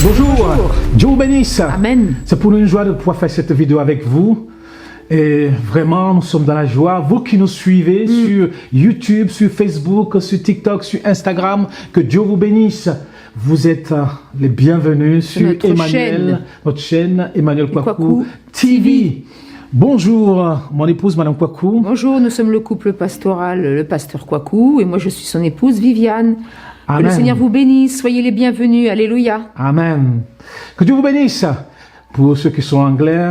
Bonjour, Dieu vous bénisse. Amen. C'est pour nous une joie de pouvoir faire cette vidéo avec vous. Et vraiment, nous sommes dans la joie. Vous qui nous suivez sur YouTube, sur Facebook, sur TikTok, sur Instagram, que Dieu vous bénisse. Vous êtes les bienvenus sur notre chaîne Emmanuel Kwaku TV. Bonjour, mon épouse, Madame Kwaku. Bonjour, nous sommes le couple pastoral, le pasteur Kwaku, et moi je suis son épouse Viviane. Amen. Que le Seigneur vous bénisse, soyez les bienvenus, alléluia. Amen. Que Dieu vous bénisse. Pour ceux qui sont anglais,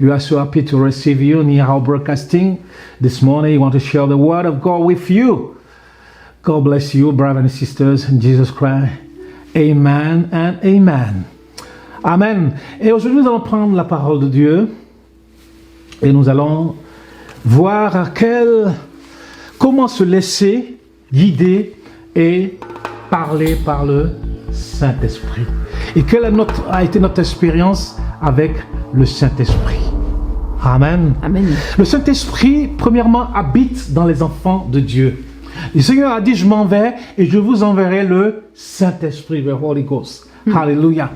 we are so happy to receive you near our broadcasting. This morning, we want to share the word of God with you. God bless you, brothers and sisters, in Jesus Christ. Amen and amen. Amen. Et aujourd'hui, nous allons prendre la parole de Dieu et nous allons voir comment se laisser guider et parler par le Saint-Esprit. Et quelle a été notre expérience avec le Saint-Esprit. Amen. Amen. Le Saint-Esprit, premièrement, habite dans les enfants de Dieu. Le Seigneur a dit, je m'en vais et je vous enverrai le Saint-Esprit, le Holy Ghost. Alléluia.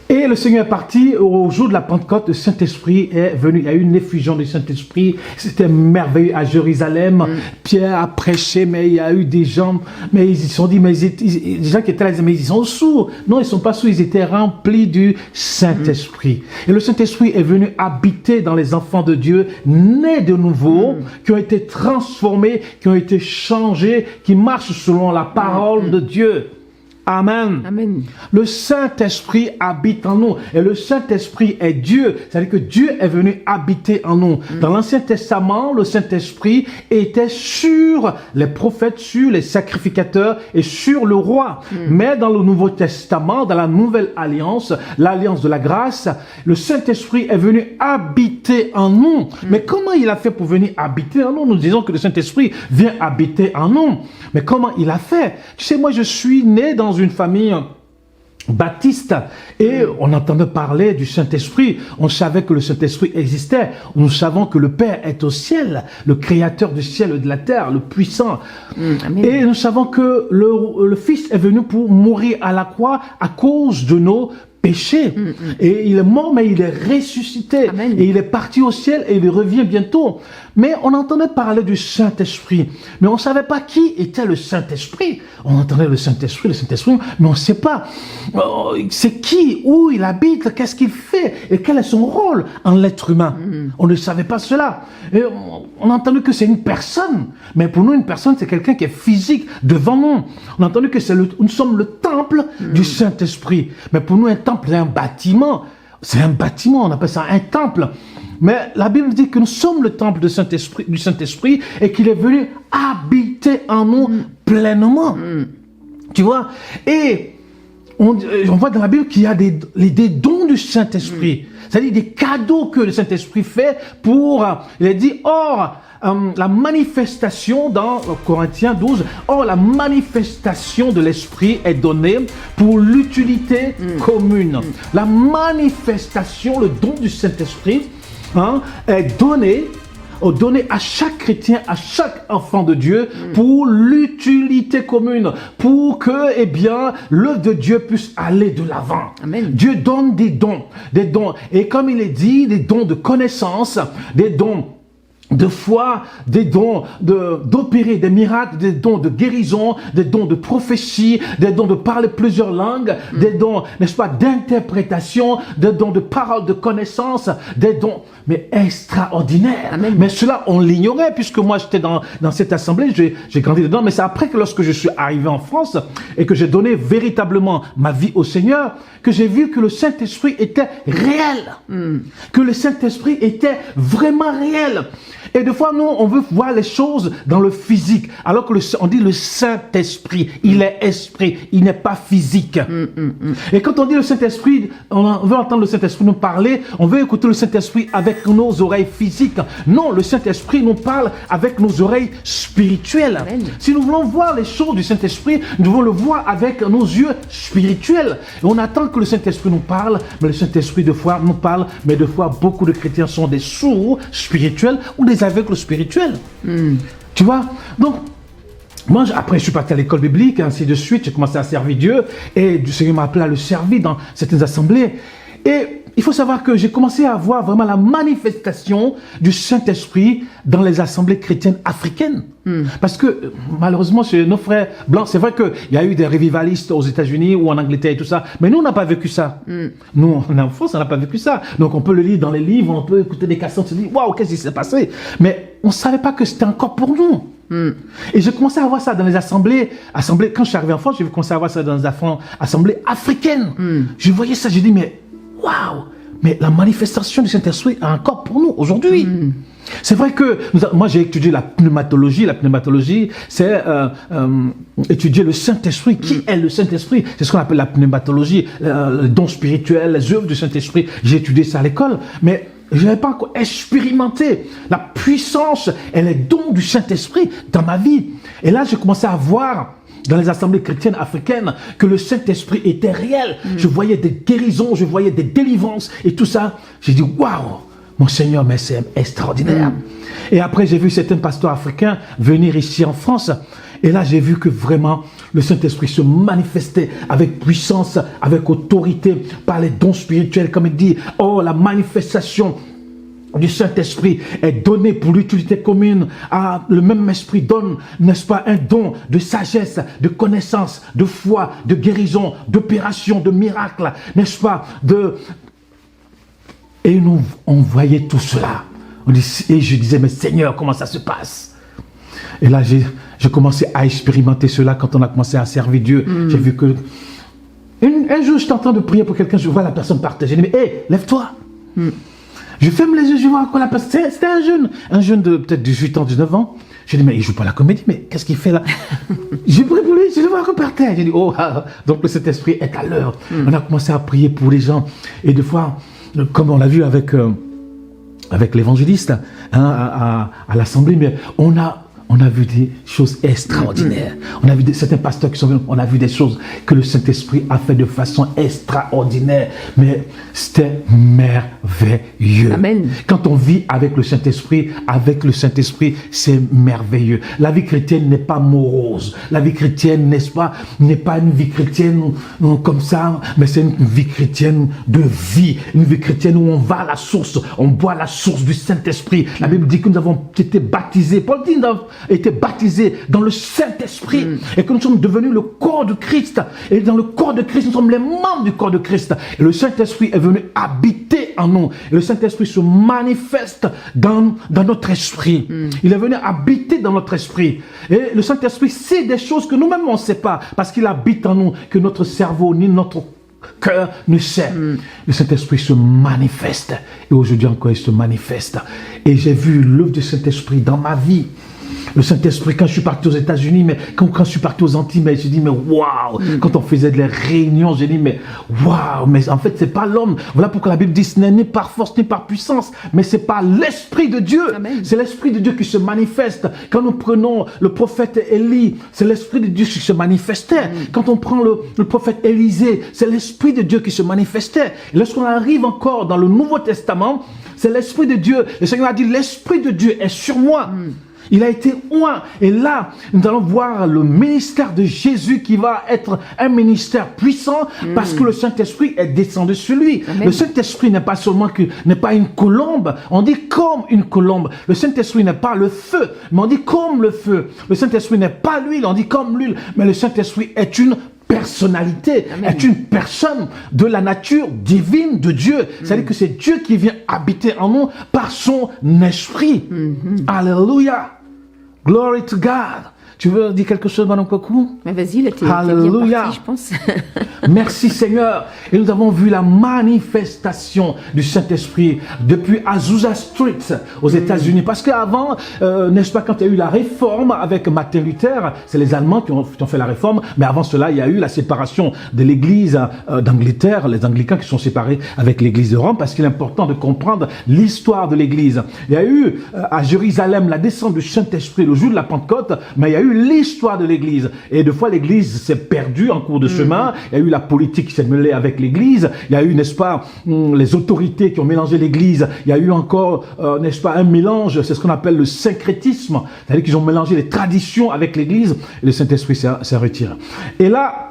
Et le Seigneur est parti au jour de la Pentecôte, le Saint-Esprit est venu. Il y a eu une effusion du Saint-Esprit. C'était merveilleux à Jérusalem. Pierre a prêché, mais il y a eu des gens, mais ils se sont dit, mais des gens qui étaient là, mais ils sont sourds. Non, ils ne sont pas sourds, ils étaient remplis du Saint-Esprit. Et le Saint-Esprit est venu habiter dans les enfants de Dieu, nés de nouveau, qui ont été transformés, qui ont été changés, qui marchent selon la parole de Dieu. Amen. Amen. Le Saint-Esprit habite en nous. Et le Saint-Esprit est Dieu. C'est-à-dire que Dieu est venu habiter en nous. Dans l'Ancien Testament, le Saint-Esprit était sur les prophètes, sur les sacrificateurs et sur le roi. Mais dans le Nouveau Testament, dans la Nouvelle Alliance, l'Alliance de la grâce, le Saint-Esprit est venu habiter en nous. Mais comment il a fait pour venir habiter en nous? Nous disons que le Saint-Esprit vient habiter en nous. Mais comment il a fait? Tu sais, moi je suis né dans une famille baptiste et on entendait parler du Saint-Esprit. On savait que le Saint-Esprit existait. Nous savons que le Père est au ciel, le créateur du ciel et de la terre, le puissant. Amen. Et nous savons que le Fils est venu pour mourir à la croix à cause de nos péché. Et il est mort, mais il est ressuscité. Amen. Et il est parti au ciel et il revient bientôt. Mais on entendait parler du Saint-Esprit. Mais on ne savait pas qui était le Saint-Esprit. On entendait le Saint-Esprit, mais on ne sait pas. C'est qui, où il habite, qu'est-ce qu'il fait et quel est son rôle en l'être humain. On ne savait pas cela. Et on a entendu que c'est une personne. Mais pour nous, une personne, c'est quelqu'un qui est physique devant nous. On a entendu que nous sommes le temple du Saint-Esprit. Mais pour nous, un temple, c'est un bâtiment. C'est un bâtiment, on appelle ça un temple. Mais la Bible dit que nous sommes le temple du Saint-Esprit et qu'il est venu habiter en nous pleinement. Tu vois? Et on voit dans la Bible qu'il y a des dons du Saint-Esprit. C'est-à-dire des cadeaux que le Saint-Esprit fait pour... Il a dit, or... la manifestation dans Corinthiens 12, or la manifestation de l'Esprit est donnée pour l'utilité commune. La manifestation, le don du Saint-Esprit est donné à chaque chrétien, à chaque enfant de Dieu pour l'utilité commune, pour que, l'œuvre de Dieu puisse aller de l'avant. Amen. Dieu donne des dons. Et comme il est dit, des dons de connaissance, des dons de foi, des dons d'opérer des miracles, des dons de guérison, des dons de prophétie, des dons de parler plusieurs langues, des dons, n'est-ce pas, d'interprétation, des dons de parole, de connaissance, des dons, mais extraordinaires. Amen. Mais cela, on l'ignorait, puisque moi, j'étais dans cette assemblée, j'ai grandi dedans, mais c'est après que lorsque je suis arrivé en France et que j'ai donné véritablement ma vie au Seigneur, que j'ai vu que le Saint-Esprit était réel, que le Saint-Esprit était vraiment réel. Et des fois, nous, on veut voir les choses dans le physique, alors que on dit le Saint-Esprit, il est esprit, il n'est pas physique. Et quand on dit le Saint-Esprit, on veut entendre le Saint-Esprit nous parler, on veut écouter le Saint-Esprit avec nos oreilles physiques. Non, le Saint-Esprit nous parle avec nos oreilles spirituelles. Amen. Si nous voulons voir les choses du Saint-Esprit, nous devons le voir avec nos yeux spirituels. Et on attend que le Saint-Esprit nous parle, mais le Saint-Esprit, de fois, nous parle, mais de fois, beaucoup de chrétiens sont des sourds spirituels ou des aveugles spirituels. Tu vois? Donc, moi, après, je suis parti à l'école biblique, ainsi de suite. J'ai commencé à servir Dieu. Et le Seigneur m'a appelé à le servir dans certaines assemblées. Et il faut savoir que j'ai commencé à voir vraiment la manifestation du Saint-Esprit dans les assemblées chrétiennes africaines. Parce que, malheureusement, chez nos frères blancs, c'est vrai qu'il y a eu des revivalistes aux États-Unis ou en Angleterre et tout ça. Mais nous, on n'a pas vécu ça. Nous, en France, on n'a pas vécu ça. Donc, on peut le lire dans les livres, on peut écouter des cassettes, on se dit, waouh, qu'est-ce qui s'est passé? Mais on ne savait pas que c'était encore pour nous. Et j'ai commencé à voir ça dans les assemblées. Quand je suis arrivé en France, j'ai commencé à voir ça dans les assemblées africaines. Je voyais ça, j'ai dit, mais waouh! Mais la manifestation du Saint-Esprit est encore pour nous aujourd'hui. C'est vrai que moi j'ai étudié la pneumatologie. La pneumatologie, c'est étudier le Saint-Esprit. Qui est le Saint-Esprit? C'est ce qu'on appelle la pneumatologie, les dons spirituels, les œuvres du Saint-Esprit. J'ai étudié ça à l'école, mais je n'avais pas encore expérimenté la puissance et les dons du Saint-Esprit dans ma vie. Et là, j'ai commencé à voir dans les assemblées chrétiennes africaines que le Saint-Esprit était réel. Je voyais des guérisons, je voyais des délivrances et tout ça. J'ai dit, waouh, mon Seigneur, mais c'est extraordinaire. Et après, j'ai vu certains pasteurs africains venir ici en France. Et là, j'ai vu que vraiment, le Saint-Esprit se manifestait avec puissance, avec autorité, par les dons spirituels, comme il dit. Oh, la manifestation du Saint-Esprit est donnée pour l'utilité commune. Ah, le même esprit donne, n'est-ce pas, un don de sagesse, de connaissance, de foi, de guérison, d'opération, de miracle, n'est-ce pas, Et nous, on voyait tout cela. Et je disais, mais Seigneur, comment ça se passe? Et là, j'ai commencé à expérimenter cela quand on a commencé à servir Dieu. J'ai vu que... Un jour, j'étais en train de prier pour quelqu'un, je vois la personne partir. J'ai dit, mais hé, lève-toi. Je ferme les yeux, je vois encore la personne. C'était un jeune de peut-être 18 ans, 19 ans. J'ai dit, mais il joue pas la comédie, mais qu'est-ce qu'il fait là? J'ai prié pour lui, je le vois encore par terre. J'ai dit, oh, donc le Saint-Esprit est à l'heure. On a commencé à prier pour les gens. Et des fois, comme on l'a vu avec l'évangéliste à l'assemblée, mais on a vu des choses extraordinaires. On a vu certains pasteurs qui sont venus, on a vu des choses que le Saint-Esprit a fait de façon extraordinaire. Mais c'était merveilleux. Amen. Quand on vit avec le Saint-Esprit, c'est merveilleux. La vie chrétienne n'est pas morose. La vie chrétienne, n'est-ce pas, n'est pas une vie chrétienne comme ça, mais c'est une vie chrétienne de vie. Une vie chrétienne où on va à la source, on boit la source du Saint-Esprit. La Bible dit que nous avons été baptisés. Paul dit été baptisés dans le Saint-Esprit et que nous sommes devenus le corps de Christ. Et dans le corps de Christ, nous sommes les membres du corps de Christ. Et le Saint-Esprit est venu habiter en nous. Et le Saint-Esprit se manifeste dans notre esprit. Il est venu habiter dans notre esprit. Et le Saint-Esprit sait des choses que nous-mêmes on ne sait pas parce qu'il habite en nous, que notre cerveau ni notre cœur ne sait. Le Saint-Esprit se manifeste. Et aujourd'hui encore, il se manifeste. Et j'ai vu l'œuvre du Saint-Esprit dans ma vie. Le Saint-Esprit, quand je suis parti aux États-Unis, mais quand je suis parti aux Antilles, mais j'ai dit, mais waouh! Quand on faisait des réunions, j'ai dit, mais waouh! Mais en fait, c'est pas l'homme. Voilà pourquoi la Bible dit, ce n'est ni par force, ni par puissance, mais c'est par l'Esprit de Dieu. Amen. C'est l'Esprit de Dieu qui se manifeste. Quand nous prenons le prophète Élie, c'est l'Esprit de Dieu qui se manifestait. Quand on prend le prophète Élisée, c'est l'Esprit de Dieu qui se manifestait. Et lorsqu'on arrive encore dans le Nouveau Testament, c'est l'Esprit de Dieu. Le Seigneur a dit, l'Esprit de Dieu est sur moi. Il a été oint. Et là, nous allons voir le ministère de Jésus qui va être un ministère puissant parce que le Saint-Esprit est descendu sur lui. Amen. Le Saint-Esprit n'est pas seulement n'est pas une colombe. On dit comme une colombe. Le Saint-Esprit n'est pas le feu, mais on dit comme le feu. Le Saint-Esprit n'est pas l'huile, on dit comme l'huile. Mais le Saint-Esprit est une personnalité, Amen. Est une personne de la nature divine de Dieu. C'est-à-dire que c'est Dieu qui vient habiter en nous par son esprit. Alléluia. Glory to God. Tu veux dire quelque chose, Madame Kokou? Mais vas-y, là, t'es bien parti, je pense. Merci Seigneur. Et nous avons vu la manifestation du Saint-Esprit depuis Azusa Street aux États-Unis. Parce qu'avant, n'est-ce pas, quand il y a eu la réforme avec Martin Luther, c'est les Allemands qui ont fait la réforme, mais avant cela, il y a eu la séparation de l'Église d'Angleterre, les Anglicans qui sont séparés avec l'Église de Rome, parce qu'il est important de comprendre l'histoire de l'Église. Il y a eu à Jérusalem la descente du Saint-Esprit le jour de la Pentecôte, mais il y a eu eu l'histoire de l'Église. Et des fois, l'Église s'est perdue en cours de chemin. Il y a eu la politique qui s'est mêlée avec l'Église. Il y a eu, n'est-ce pas, les autorités qui ont mélangé l'Église. Il y a eu encore, n'est-ce pas, un mélange, c'est ce qu'on appelle le syncrétisme. C'est-à-dire qu'ils ont mélangé les traditions avec l'Église. Et le Saint-Esprit s'est retiré. Et là,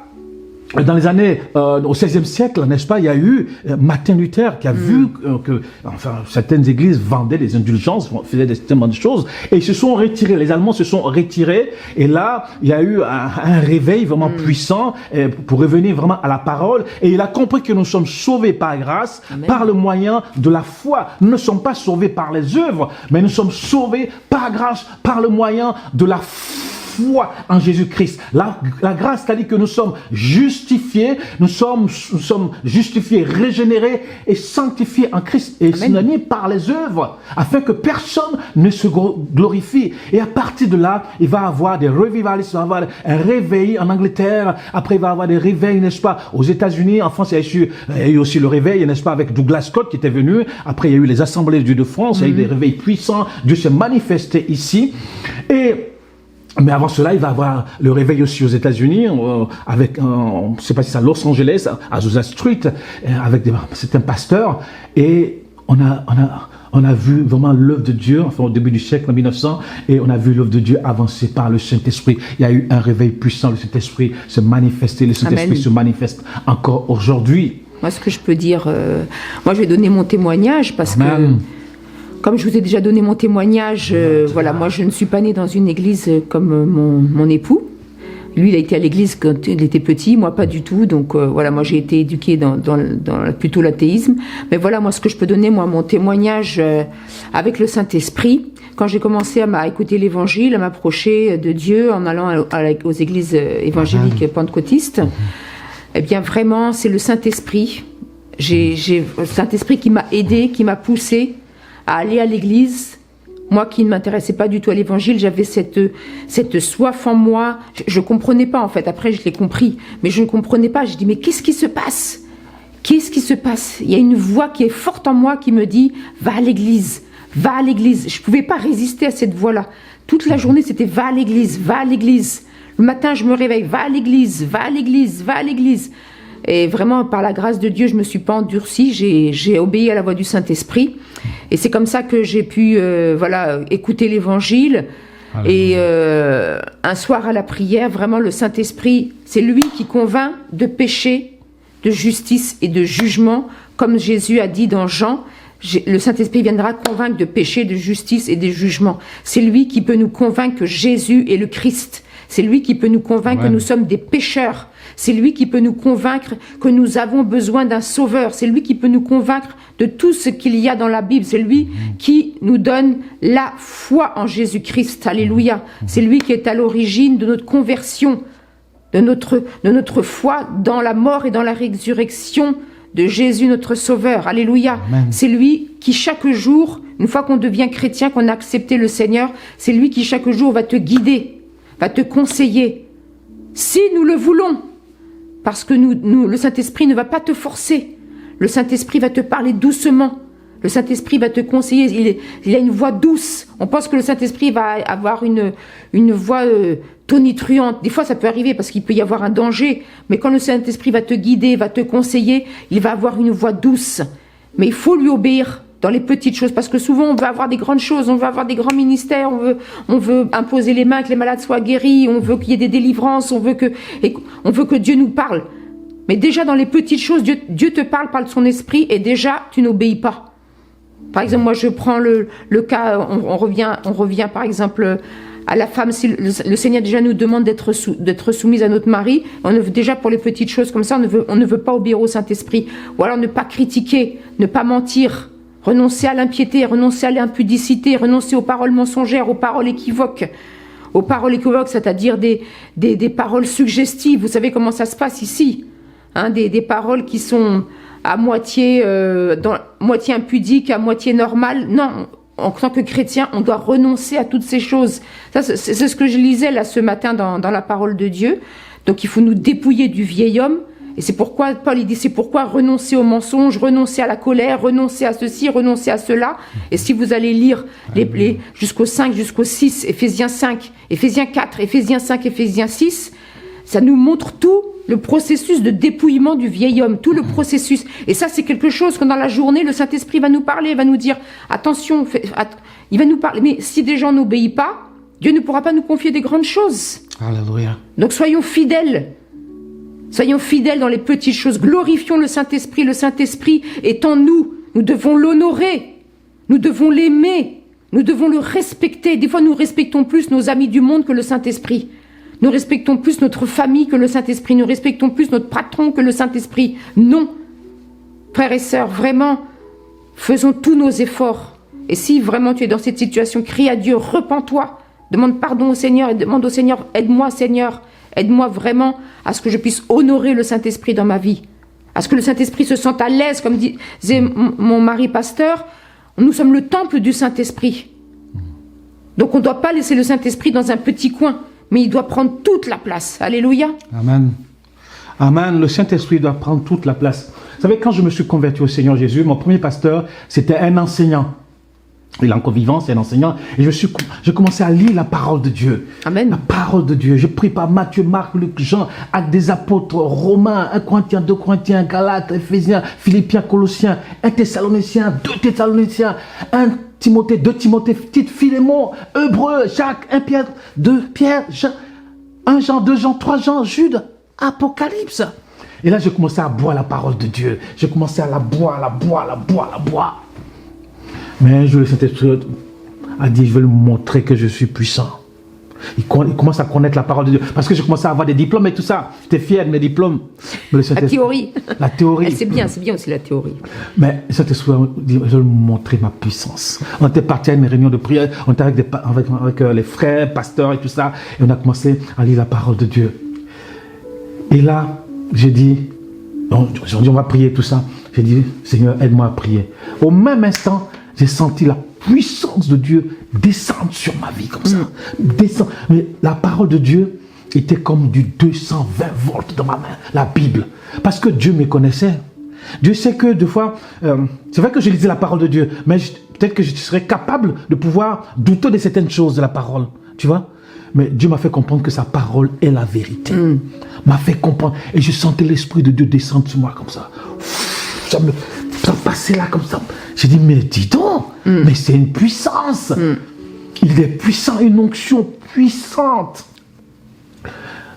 dans les années, au XVIe siècle, n'est-ce pas, il y a eu Martin Luther qui a vu que certaines églises vendaient des indulgences, faisaient tellement de choses, et ils se sont retirés. Les Allemands se sont retirés, et là, il y a eu un réveil vraiment puissant pour revenir vraiment à la parole, et il a compris que nous sommes sauvés par grâce, Amen. Par le moyen de la foi. Nous ne sommes pas sauvés par les œuvres, mais nous sommes sauvés par grâce, par le moyen de la foi en Jésus-Christ. La grâce, c'est-à-dire que nous sommes justifiés, nous sommes justifiés, régénérés et sanctifiés en Christ et synonymes par les œuvres, afin que personne ne se glorifie. Et à partir de là, il va y avoir des revivalistes, il va y avoir un réveil en Angleterre, après il va y avoir des réveils, n'est-ce pas, aux États-Unis, en France, il y a eu aussi le réveil, n'est-ce pas, avec Douglas Scott qui était venu, après il y a eu les assemblées de Dieu de France, il y a eu des réveils puissants, Dieu s'est manifesté ici, mais avant cela, il va y avoir le réveil aussi aux États-Unis, avec, je ne sais pas si c'est à Los Angeles, à Azusa Street, avec certains pasteurs, et on a vu vraiment l'œuvre de Dieu, enfin au début du siècle, en 1900, et on a vu l'œuvre de Dieu avancer par le Saint-Esprit. Il y a eu un réveil puissant, le Saint-Esprit se manifestait, le Saint-Esprit se manifeste encore aujourd'hui. Moi, ce que je peux dire, moi je vais donner mon témoignage parce Amen. Que... Comme je vous ai déjà donné mon témoignage, voilà, moi je ne suis pas née dans une église comme mon époux. Lui, il a été à l'église quand il était petit, moi pas du tout. Donc voilà, moi j'ai été éduquée dans plutôt l'athéisme. Mais voilà, moi ce que je peux donner, moi mon témoignage avec le Saint-Esprit. Quand j'ai commencé à écouter l'Évangile, à m'approcher de Dieu en allant aux églises évangéliques pentecôtistes, eh bien vraiment c'est le Saint-Esprit. J'ai le Saint-Esprit qui m'a aidée, qui m'a poussée à aller à l'église. Moi qui ne m'intéressais pas du tout à l'évangile, j'avais cette soif en moi. Je comprenais pas en fait, après je l'ai compris, mais je ne comprenais pas. Je dis mais qu'est-ce qui se passe? Qu'est-ce qui se passe? Il y a une voix qui est forte en moi qui me dit va à l'église, va à l'église. Je pouvais pas résister à cette voix-là. Toute la journée c'était va à l'église, va à l'église. Le matin je me réveille, va à l'église, va à l'église, va à l'église. Et vraiment, par la grâce de Dieu, je ne me suis pas endurcie, j'ai obéi à la voix du Saint-Esprit. Et c'est comme ça que j'ai pu écouter l'Évangile. Et un soir à la prière, vraiment, le Saint-Esprit, c'est lui qui convainc de péché, de justice et de jugement. Comme Jésus a dit dans Jean, le Saint-Esprit viendra convaincre de péché, de justice et de jugement. C'est lui qui peut nous convaincre que Jésus est le Christ. C'est lui qui peut nous convaincre que nous sommes des pécheurs. C'est lui qui peut nous convaincre que nous avons besoin d'un sauveur. C'est lui qui peut nous convaincre de tout ce qu'il y a dans la Bible. C'est lui qui nous donne la foi en Jésus-Christ. Alléluia. C'est lui qui est à l'origine de notre conversion, de notre foi dans la mort et dans la résurrection de Jésus, notre sauveur. Alléluia. Amen. C'est lui qui chaque jour, une fois qu'on devient chrétien, qu'on a accepté le Seigneur, c'est lui qui chaque jour va te guider, va te conseiller. Si nous le voulons, parce que le Saint-Esprit ne va pas te forcer. Le Saint-Esprit va te parler doucement. Le Saint-Esprit va te conseiller. Il a une voix douce. On pense que le Saint-Esprit va avoir une voix tonitruante. Des fois, ça peut arriver parce qu'il peut y avoir un danger. Mais quand le Saint-Esprit va te guider, va te conseiller, il va avoir une voix douce. Mais il faut lui obéir dans les petites choses. Parce que souvent, on veut avoir des grandes choses. On veut avoir des grands ministères. On veut imposer les mains, que les malades soient guéris. On veut qu'il y ait des délivrances. On veut que Dieu nous parle. Mais déjà, dans les petites choses, Dieu te parle de son esprit et déjà, tu n'obéis pas. Par exemple, moi, je prends le cas, on revient par exemple à la femme. Si le Seigneur déjà nous demande d'être soumise à notre mari, déjà pour les petites choses comme ça, on ne veut pas obéir au Saint-Esprit. Ou alors ne pas critiquer, ne pas mentir, renoncer à l'impiété, renoncer à l'impudicité, renoncer aux paroles mensongères, aux paroles équivoques. Aux paroles équivoques, c'est-à-dire des paroles suggestives. Vous savez comment ça se passe ici, hein, des paroles qui sont à moitié, moitié impudiques, à moitié normales. Non, en tant que chrétien, on doit renoncer à toutes ces choses. Ça, c'est ce que je lisais là ce matin dans la parole de Dieu. Donc il faut nous dépouiller du vieil homme Et c'est pourquoi Paul il dit, c'est pourquoi renoncer au mensonge, renoncer à la colère, renoncer à ceci, renoncer à cela. Et si vous allez lire jusqu'au 5, jusqu'au 6, Éphésiens 5, Éphésiens 4, Éphésiens 5, Éphésiens 6, ça nous montre tout le processus de dépouillement du vieil homme, tout le processus. Et ça, c'est quelque chose que dans la journée, le Saint-Esprit va nous parler, va nous dire, attention, il va nous parler. Mais si des gens n'obéissent pas, Dieu ne pourra pas nous confier des grandes choses. Alléluia. Donc soyons fidèles. Soyons fidèles dans les petites choses. Glorifions le Saint-Esprit. Le Saint-Esprit est en nous. Nous devons l'honorer. Nous devons l'aimer. Nous devons le respecter. Des fois, nous respectons plus nos amis du monde que le Saint-Esprit. Nous respectons plus notre famille que le Saint-Esprit. Nous respectons plus notre patron que le Saint-Esprit. Non. Frères et sœurs, vraiment, faisons tous nos efforts. Et si vraiment tu es dans cette situation, crie à Dieu, repens-toi. Demande pardon au Seigneur et demande au Seigneur, aide-moi Seigneur, aide-moi vraiment à ce que je puisse honorer le Saint-Esprit dans ma vie. À ce que le Saint-Esprit se sente à l'aise, comme disait mon mari pasteur, nous sommes le temple du Saint-Esprit. Donc on ne doit pas laisser le Saint-Esprit dans un petit coin, mais il doit prendre toute la place. Alléluia. Amen. Amen. Le Saint-Esprit doit prendre toute la place. Vous savez, quand je me suis converti au Seigneur Jésus, mon premier pasteur, c'était un enseignant. Il est encore vivant, c'est un enseignant. Et j'ai commencé à lire la parole de Dieu. Amen. La parole de Dieu. Je prie par Matthieu, Marc, Luc, Jean, Actes des Apôtres, Romains, 1 Corinthiens, 2 Corinthiens, Galates, Éphésiens, Philippiens, Colossiens, 1 Thessaloniciens, 2 Thessaloniciens, 1 Timothée, 2 Timothée, Tite, Philémon, Hébreux, Jacques, 1 Pierre, 2 Pierre, 1 Jean, 2 Jean, 3 Jean, Jude, Apocalypse. Et là, j'ai commencé à boire la parole de Dieu. J'ai commencé à la boire. Mais un jour, le Saint-Esprit a dit, je vais lui montrer que je suis puissant. Il commence à connaître la parole de Dieu. Parce que j'ai commencé à avoir des diplômes et tout ça. J'étais fier de mes diplômes. Mais la théorie. La théorie. C'est bien aussi la théorie. Mais le Saint-Esprit a dit, je vais lui montrer ma puissance. On était partis à une réunion de prière. On était avec les frères, pasteurs et tout ça. Et on a commencé à lire la parole de Dieu. Et là, j'ai dit, on va prier tout ça. J'ai dit, Seigneur, aide-moi à prier. Au même instant, j'ai senti la puissance de Dieu descendre sur ma vie comme ça. Descendre. Mais la parole de Dieu était comme du 220 volts dans ma main, la Bible. Parce que Dieu me connaissait. Dieu sait que des fois, c'est vrai que je lisais la parole de Dieu, mais peut-être que je serais capable de pouvoir douter de certaines choses de la parole. Tu vois? Mais Dieu m'a fait comprendre que sa parole est la vérité. M'a fait comprendre. Et je sentais l'Esprit de Dieu descendre sur moi comme ça. Ça passait là comme ça. J'ai dit, mais dis donc, mais c'est une puissance. Il est puissant, une onction puissante.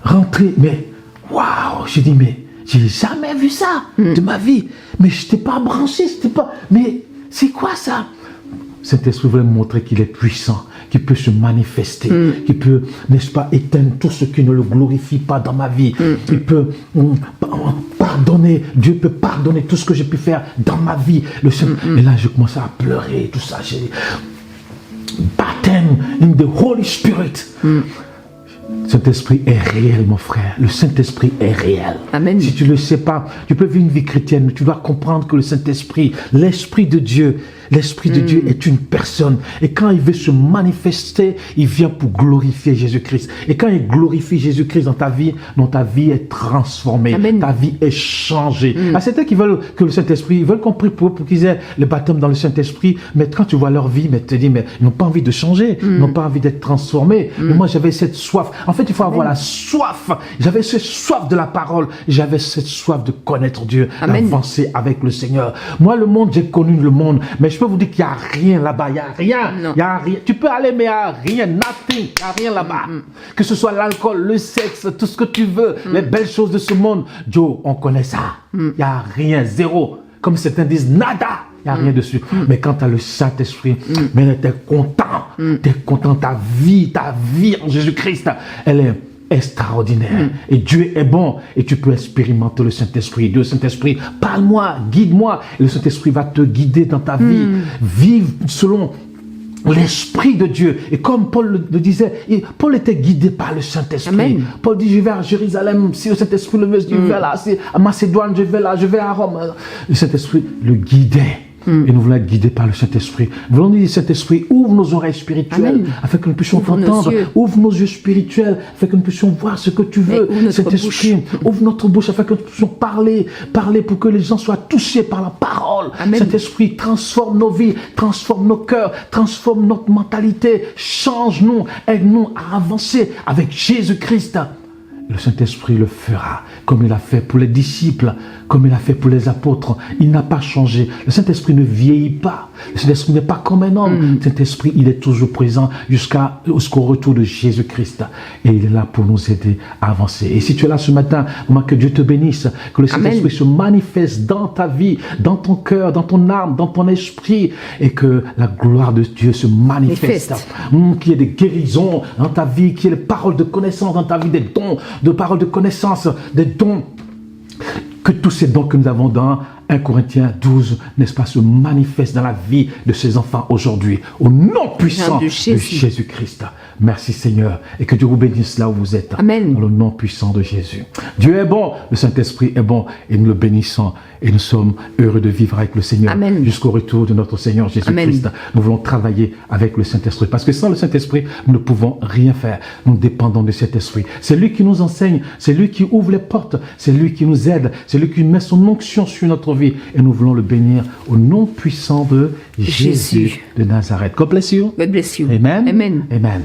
Rentrer, mais waouh, j'ai dit, mais j'ai jamais vu ça de ma vie. Mais je n'étais pas branché, mais c'est quoi ça? Saint-Esprit voulait me montrer qu'il est puissant, qu'il peut se manifester, qu'il peut, n'est-ce pas, éteindre tout ce qui ne le glorifie pas dans ma vie. Il peut pardonner, Dieu peut pardonner tout ce que j'ai pu faire dans ma vie. Et là, je commençais à pleurer, tout ça. J'ai dit, baptême in the Holy Spirit. Saint-Esprit est réel, mon frère. Le Saint-Esprit est réel. Amen. Si tu ne le sais pas, tu peux vivre une vie chrétienne, mais tu dois comprendre que le Saint-Esprit, l'Esprit de Dieu est une personne. Et quand il veut se manifester, il vient pour glorifier Jésus-Christ. Et quand il glorifie Jésus-Christ dans ta vie est transformée. Amen. Ta vie est changée. À certains qui veulent que le Saint-Esprit, ils veulent qu'on prie pour qu'ils aient le baptême dans le Saint-Esprit, mais quand tu vois leur vie, mais tu te dis, mais ils n'ont pas envie de changer, ils n'ont pas envie d'être transformés. Mais moi, j'avais cette soif. En fait, il faut avoir la soif. J'avais cette soif de la parole. J'avais cette soif de connaître Dieu, d'avancer avec le Seigneur. Moi, le monde, j'ai connu le monde, mais je peux vous dire qu'il n'y a rien là-bas. Il n'y a rien. Il y a rien. Tu peux aller, mais il n'y a rien. Nothing. Il n'y a rien là-bas. Que ce soit l'alcool, le sexe, tout ce que tu veux, les belles choses de ce monde. Joe, on connaît ça. Il n'y a rien. Zéro. Comme certains disent, nada. Il n'y a rien dessus. Mais quand tu as le Saint-Esprit, mais tu es content. Tu es content. Ta vie en Jésus-Christ, elle est extraordinaire. Et Dieu est bon. Et tu peux expérimenter le Saint-Esprit. Dieu, Saint-Esprit, parle-moi, guide-moi. Et le Saint-Esprit va te guider dans ta vie. Vive selon l'Esprit de Dieu. Et comme Paul le disait, Paul était guidé par le Saint-Esprit. Paul dit, je vais à Jérusalem, si le Saint-Esprit le veut, je vais là, si à Macédoine, je vais là, je vais à Rome. Le Saint-Esprit le guidait. Et nous voulons être guidés par le Saint-Esprit. Nous voulons dire, Saint-Esprit, ouvre nos oreilles spirituelles, Amen. afin que nous puissions Ouvre nos t'entendre. yeux. Ouvre nos yeux spirituels, afin que nous puissions voir ce que tu veux. ouvre notre Saint-Esprit, bouche. ouvre notre bouche, afin que nous puissions parler pour que les gens soient touchés par la parole. Amen. Saint-Esprit, transforme nos vies, transforme nos cœurs, transforme notre mentalité, change-nous, aide-nous à avancer avec Jésus-Christ. Le Saint-Esprit le fera, comme il a fait pour les disciples, comme il a fait pour les apôtres. Il n'a pas changé. Le Saint-Esprit ne vieillit pas. Le Saint-Esprit n'est pas comme un homme. Le Saint-Esprit, il est toujours présent jusqu'au retour de Jésus-Christ. Et il est là pour nous aider à avancer. Et si tu es là ce matin, moi, que Dieu te bénisse, que le Saint-Esprit se manifeste dans ta vie, dans ton cœur, dans ton âme, dans ton esprit, et que la gloire de Dieu se manifeste. Qu'il y ait des guérisons dans ta vie, qu'il y ait des paroles de connaissance dans ta vie, des dons de paroles de connaissance, des dons, que tous ces dons que nous avons dans 1 Corinthiens 12, n'est-ce pas, se manifestent dans la vie de ces enfants aujourd'hui, au nom puissant de Jésus-Christ. Merci Seigneur, et que Dieu vous bénisse là où vous êtes. Amen. Dans le nom puissant de Jésus. Dieu est bon, le Saint-Esprit est bon, et nous le bénissons, et nous sommes heureux de vivre avec le Seigneur jusqu'au retour de notre Seigneur Jésus-Christ. Nous voulons travailler avec le Saint-Esprit, parce que sans le Saint-Esprit, nous ne pouvons rien faire. Nous dépendons de cet Esprit. C'est lui qui nous enseigne, c'est lui qui ouvre les portes, c'est lui qui nous aide, c'est lui qui met son onction sur notre vie, et nous voulons le bénir au nom puissant de Jésus de Nazareth. God bless you. God bless you. Amen. Amen. Amen.